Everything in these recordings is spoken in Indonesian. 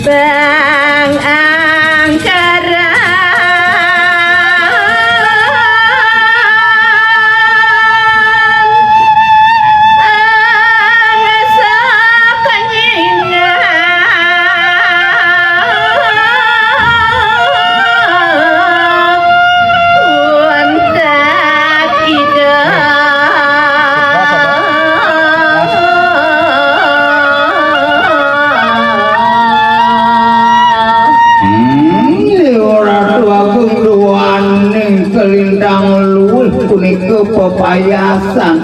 Bang Angkara pepayasan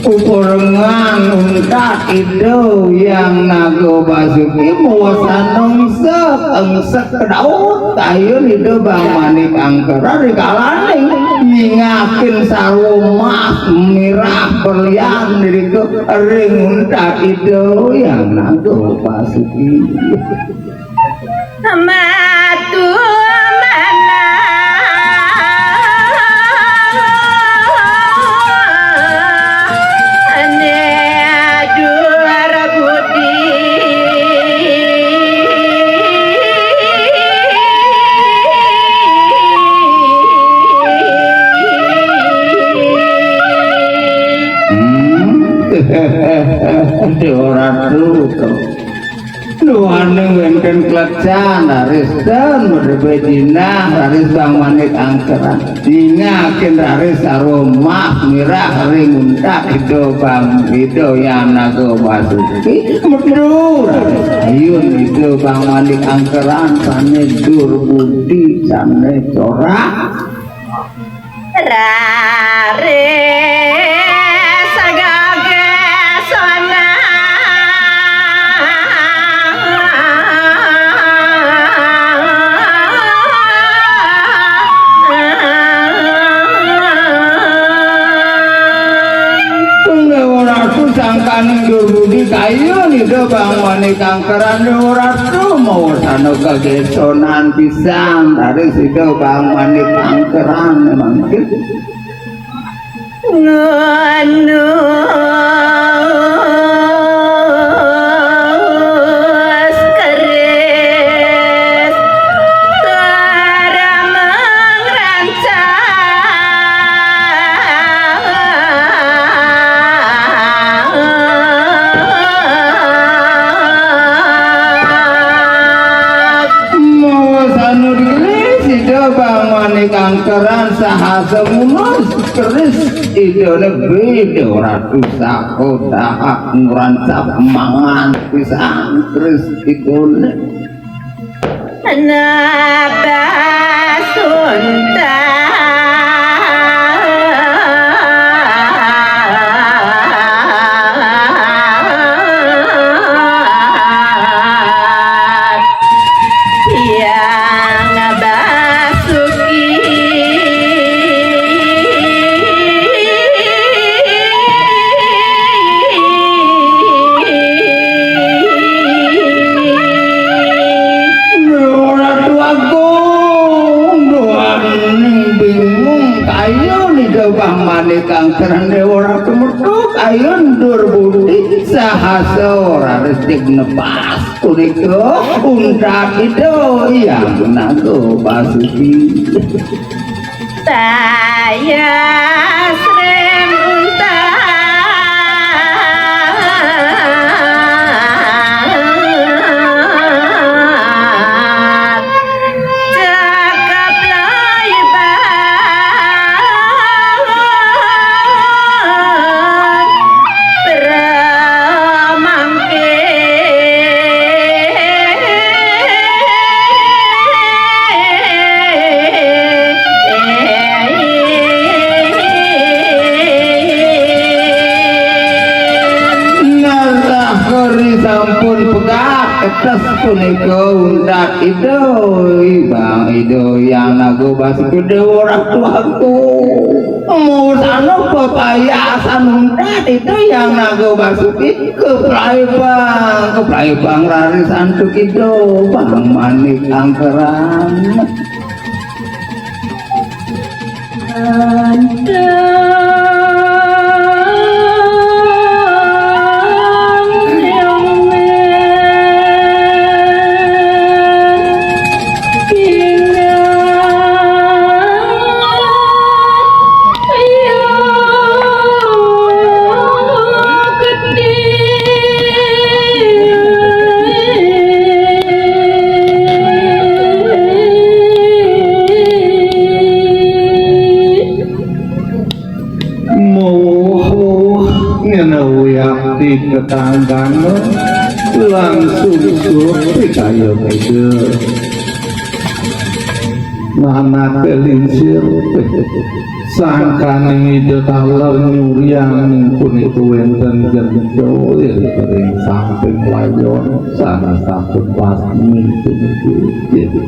ukurengan untat itu yang nago basuki muasanong sekengsek daud tayo itu bang manik angkara di kalaning nyingakin sarumah mirah berlian diriku ring untat itu yang nago basuki matu orang tuh nuaneng wenten klecan laris dan berbedina laris bang manik angkeran ingakin laris aromah mirah ring untak itu bang itu yang nago basuki medur ayun itu bang manik angkeran sane dur budi sane corak rare kayu nih do bang manik angkeran ora tuh mau sana kagesonan pisang dari situ bang manik angkeran memang gitu nganu angkeran sahasa munus keris itu lebih ratu sakota ngurancap mangan pisang keris itu napa sunta angkeran dewa kemutuk ayun dur budi sahasa ora resik nepas punika untak itu yang nago basuki saya srem untak atas punika undak itu bang itu yang nago basuki dewa orang tuaku mau sana pepayasan undak itu yang nago basuki keplai bang raris antuk itu bang manik angkeran tetanggane langsung suruh kaya gitu mana kelinsir sangkane ngide taler nyuriang pun itu wenten genco sering samping layon sana samping pas minggu gitu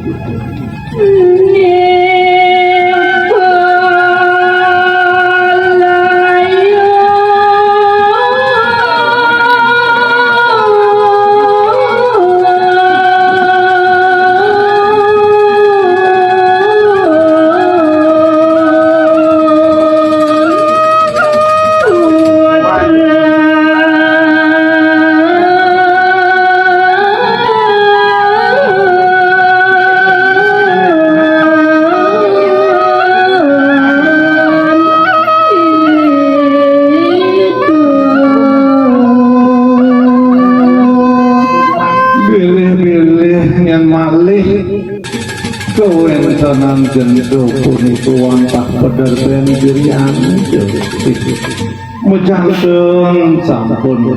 kewentenan gendo punikuan tak pedar benjirian mejangkeun sampun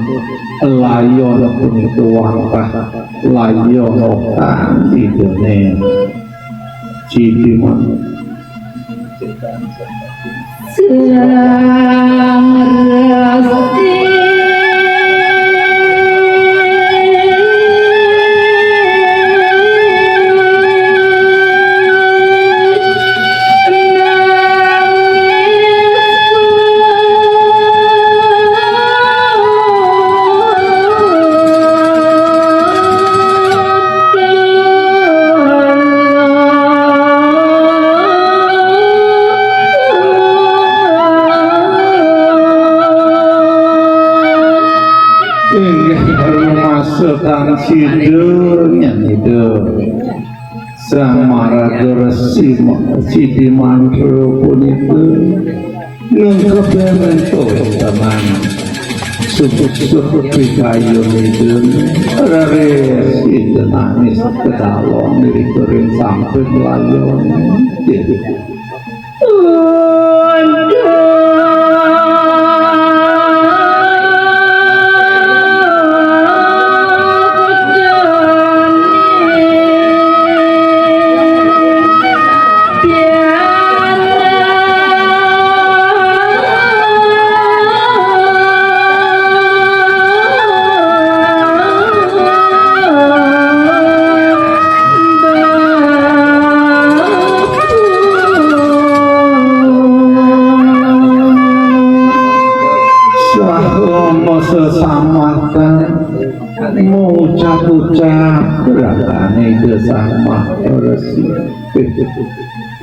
layon punikuan tak layon okan idene cidiman Sang Resti sedang sidurnya itu sang maraga resi sidi mantro pun itu nungkebemen tuh teman suku-suku kayu itu rare itu nangis kedalon diri kering sampai layon jadi sesamatan mengucap-ucap gerakannya itu sama resi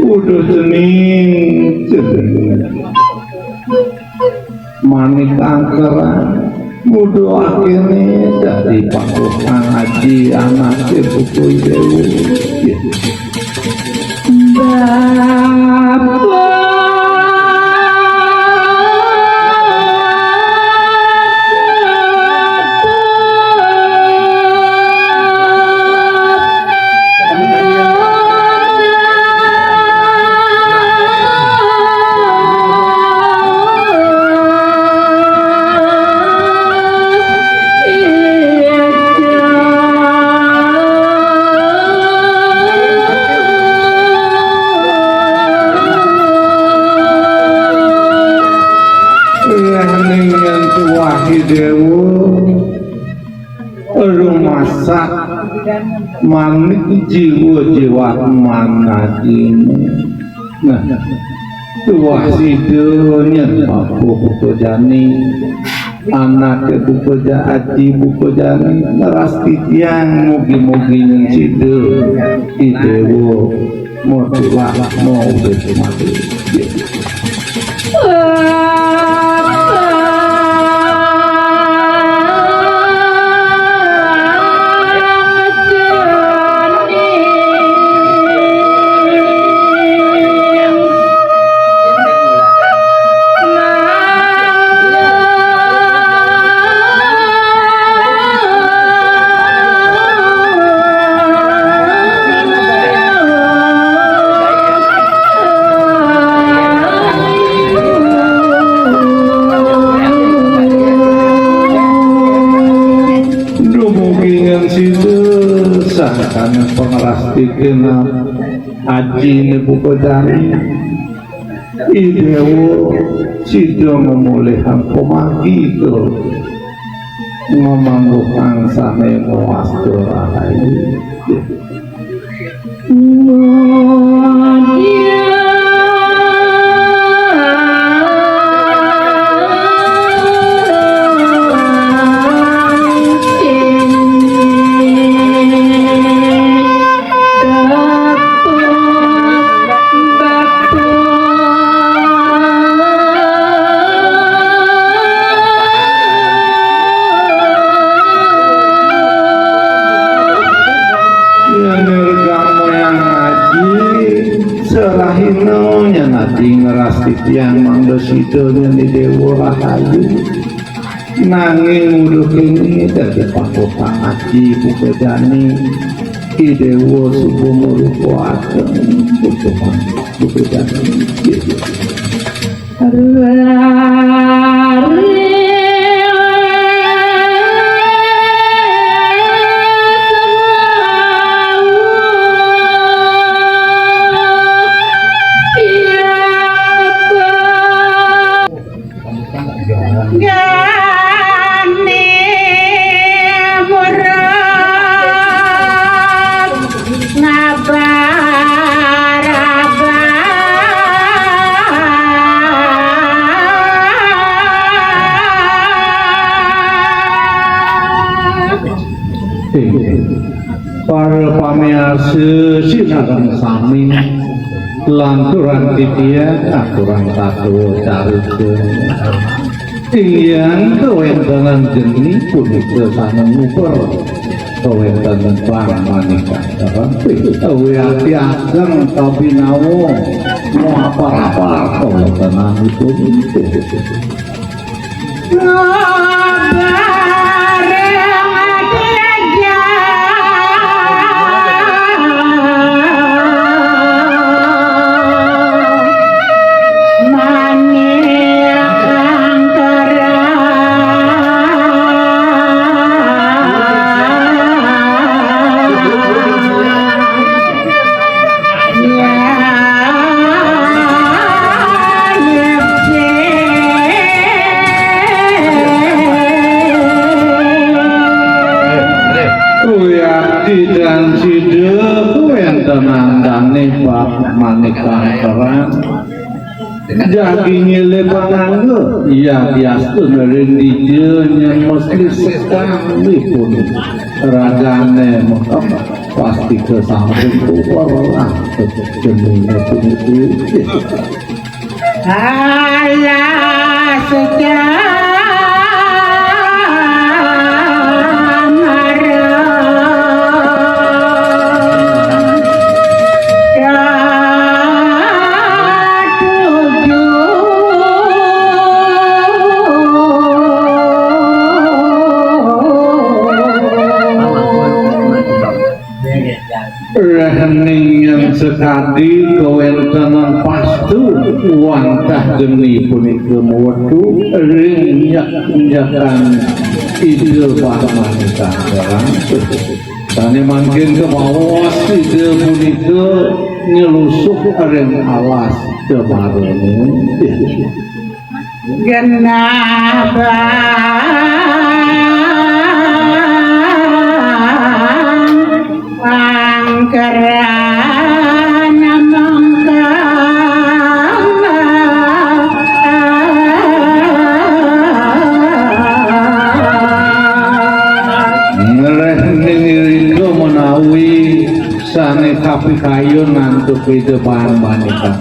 udah jening manik angkeran mudah akhirnya dari pangkutan haji anaknya buku dewu Bapak masak manik jiwa-jiwa mana ini nah tuah sidonya Bapak Buko Jani anak Buko Aji Buko Jani neras titiang mugi-mugi yang sido idewo mau tulah mau bermati situ sangkan pengelastikkan Haji Nebukadani idewo sido memulihan pemagi itu ngomong sane muastur alai yang mandositonya di Dewa Rahayu nanging uduk ini dari Pakota Haji Bukadani di Dewa Subumurupo Ageng Bukadani para pamirsa sinaran sami lanturan titian aturan satu carita ingin kewentanan jenis punika sanang muper kewentanan bang manika awi hati ageng tapi nawo mau apa-apa kewentanan itu dan sido yang tenandane bab maneka terang jadi nyele pananggo ya biasa ngerendi yang mesti sekali pun ragane pasti kesamping orang jenuhnya pun itu alah sejarah rehening yang sekali kewentanan pastu wantah geni punika mewedu rinyak-nyakan ide bahmanita orang tani mungkin kemawas ide punika nyelusuk ring alas kemarene genapa karena mangkang ngereh menawi sane kapi kayu nantuk itu bahan manika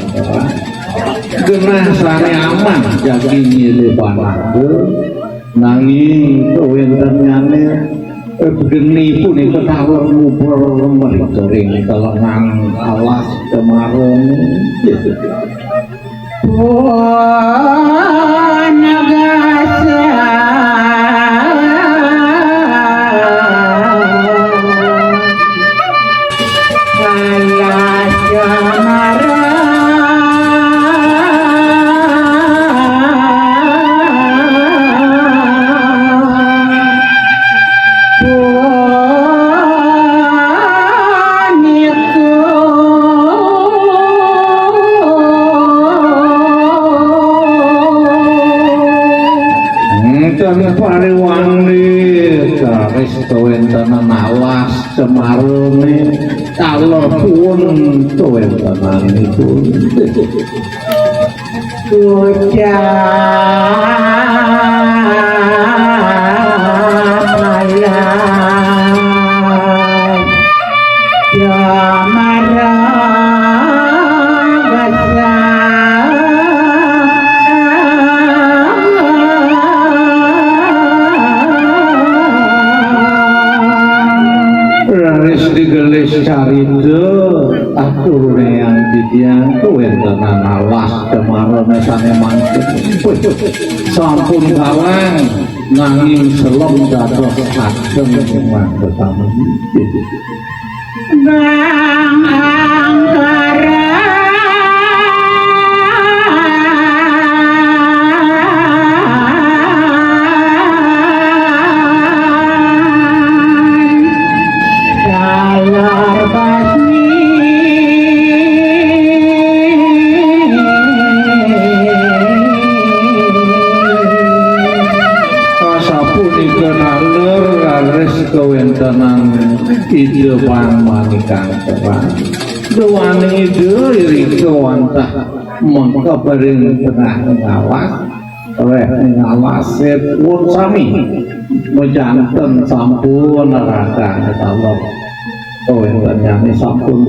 genah sane aman jadi nyile pananggo nanging kewentenane geni pun itu kalau ngubur merikering telengan alas kemarin Nagasa alas kemarin Oh semarone kalau pun tuh tenan itu digelis carito atur yang didiang tuh tenan alas kemarone sane mangkit sampun kalang nanging selom dados ageng lan bersama Bang Angkara Dalar basmi sapunika naler laris kewentanan ide pangmanikan terang duwane ide iring kewantah mengko bareng tengah ngawas oleh ngawas pun sami mejanten sampun neraka Allah kewentanya sampun